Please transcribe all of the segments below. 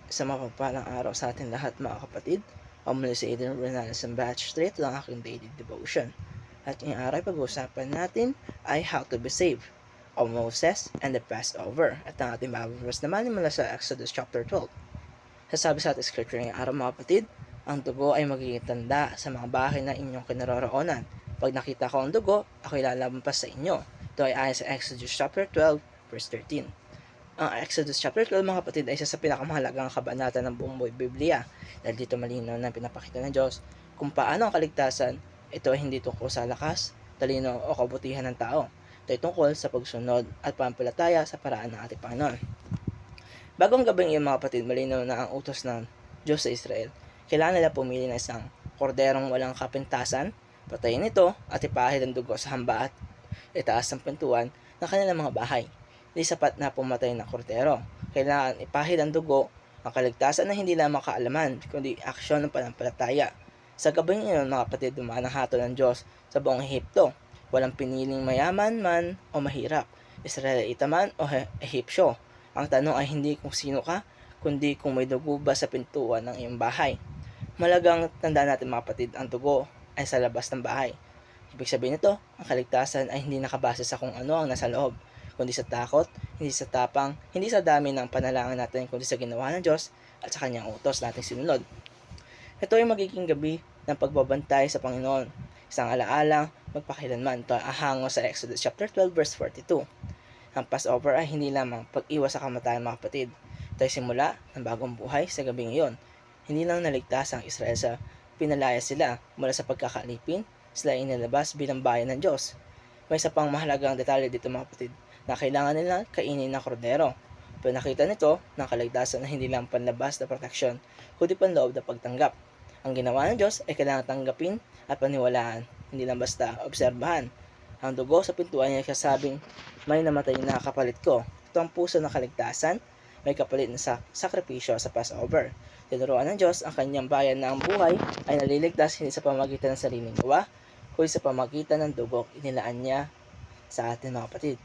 Sa mapagpalang araw sa atin lahat mga kapatid. Ako muli si Aiden Renales ng Batch 3 ito ang aking daily devotion. At ngayong araw pag-uusapan natin ay how to be saved of Moses and the Passover. At ang ating mababas naman mula sa Exodus chapter 12. Sasabi sa ating scripture ngayong araw mga kapatid, ang dugo ay magiging tanda sa mga bahay na inyong kinaroroonan. Pag nakita ko ang dugo, ako'y lalampas sa inyo. Ito ay ayon sa Exodus chapter 12 verse 13. Ang Exodus chapter 12 mga kapatid ay isa sa pinakamahalagang kabanata ng buong Biblia dahil dito malinaw na pinapakita ng Diyos kung paano ang kaligtasan. Ito ay hindi tungkol sa lakas, talino o kabutihan ng tao. Ito ay tungkol sa pagsunod at pampalataya sa paraan ng ating Panginoon. Bagong gabing iyon mga kapatid, malinaw na ang utos ng Diyos sa Israel. Kailangan nila pumili ng isang korderong walang kapintasan, patayin ito at ipahid ang dugo sa hamba at itaas ang pintuan ng kanilang mga bahay. Hindi sapat na pumatay ng kordero. Kailangan ipahid ang dugo, ang kaligtasan na hindi lamang kaalaman, kundi aksyon ng panampalataya. Sa gabing iyon, mga kapatid, dumaan ang hatol ng Diyos sa buong Ehipto. Walang piniling mayaman man o mahirap, Israelita man o Ehipsyo. Ang tanong ay hindi kung sino ka, kundi kung may dugo ba sa pintuan ng iyong bahay. Malagang tandaan natin mga kapatid, ang dugo ay sa labas ng bahay. Ibig sabihin nito, ang kaligtasan ay hindi nakabase sa kung ano ang nasa loob, kundi sa takot, hindi sa tapang, hindi sa dami ng panalangin natin, kundi sa ginawa ng Diyos at sa kanyang utos nating sinunod. Ito ay magiging gabi ng pagbabantay sa Panginoon, isang alaalang magpakilanman. Ito ay ahango sa Exodus chapter 12 verse 42. Ang Passover ay hindi lamang pag-iwas sa kamatayan mga kapatid. Ito ay simula ng bagong buhay sa gabing iyon. Hindi lang naligtas ang Israel sa pinalaya sila mula sa pagkakalipin, sila ay inilabas bilang bayan ng Diyos. May isa pang mahalagang detalye dito mga kapatid, na kailangan nila kainin ng kordero. Pinakita nito ng kaligtasan na hindi lang panlabas na proteksyon, kundi panloob na pagtanggap. Ang ginawa ng Diyos ay kailangan tanggapin at paniwalaan, hindi lang basta obserbahan. Ang dugo sa pintuan niya kasabing may namatay na kapalit ko. Ito ang puso ng kaligtasan, may kapalit na sakripisyo sa Passover. Tinuruan ng Diyos ang kanyang bayan na ang buhay ay naliligtas hindi sa pamagitan ng sariling gawa, kundi sa pamagitan ng dugo inilaan niya sa atin mga kapatid.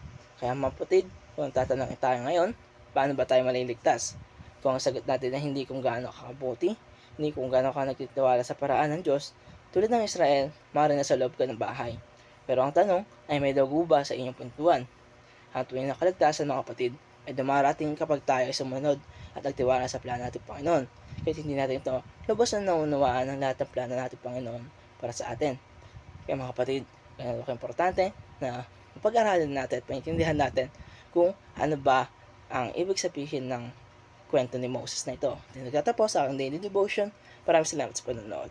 Kaya mga kapatid, kung tatanungin tayo ngayon, paano ba tayo maliligtas? Kung ang sagot natin ay hindi kung gaano kakabuti, hindi kung gaano ka nagtitiwala sa paraan ng Diyos, tulad ng Israel, maaaring nasa loob ka ng bahay. Pero ang tanong ay may dugo ba sa inyong pintuan? Ang tuwing na kaligtasan mga kapatid ay dumarating kapag tayo ay sumunod at nagtiwala sa plano natin Panginoon. Kahit hindi natin ito lubos na naunawaan ng lahat ng plano natin Panginoon para sa atin. Kaya mga kapatid, kaya importante na pag-aralan natin at maintindihan natin kung ano ba ang ibig sabihin ng kwento ni Moses na ito. Nagtatapos sa aking daily devotion. Maraming salamat sa panonood.